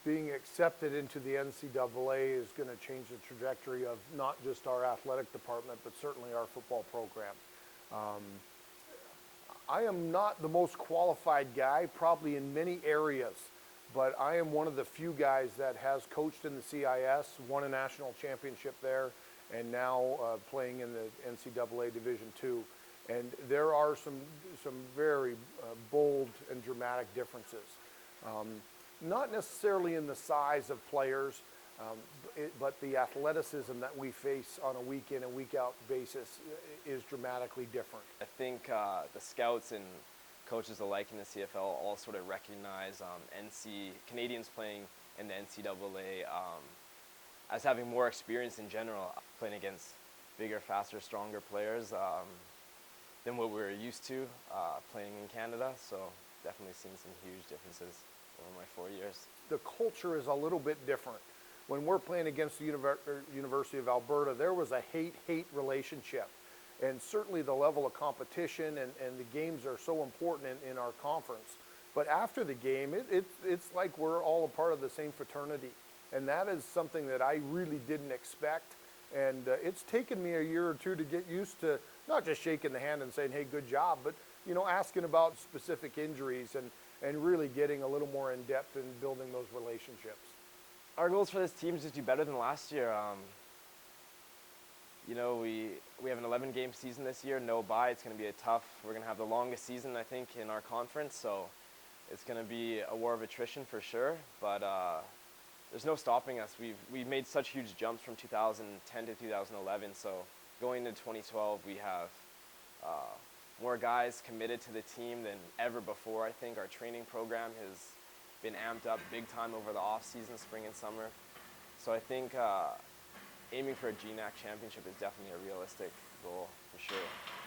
being accepted into the NCAA is going to change the trajectory of not just our athletic department, but certainly our football program. I am not the most qualified guy, probably in many areas, but I am one of the few guys that has coached in the CIS, won a national championship there, and now playing in the NCAA Division II. And there are some very bold and dramatic differences. Not necessarily in the size of players, but the athleticism that we face on a week in and week out basis is dramatically different. I think the scouts and coaches alike in the CFL all sort of recognize Canadians playing in the NCAA as having more experience in general, playing against bigger, faster, stronger players than what we're used to playing in Canada. So definitely seen some huge differences over my 4 years. The culture is a little bit different. When we're playing against the University of Alberta, there was a hate-hate relationship. And certainly the level of competition and the games are so important in our conference. But after the game, it's like we're all a part of the same fraternity. And that is something that I really didn't expect. And it's taken me a year or two to get used to not just shaking the hand and saying, hey, good job, but asking about specific injuries and really getting a little more in depth in building those relationships. Our goals for this team is just do better than last year. We have an 11-game season this year, no bye. It's going to be we're going to have the longest season, I think, in our conference. So it's going to be a war of attrition for sure. But there's no stopping us. We've made such huge jumps from 2010 to 2011. So going into 2012, we have more guys committed to the team than ever before. I think our training program has been amped up big time over the off season, spring and summer. So I think aiming for a GNAC championship is definitely a realistic goal for sure.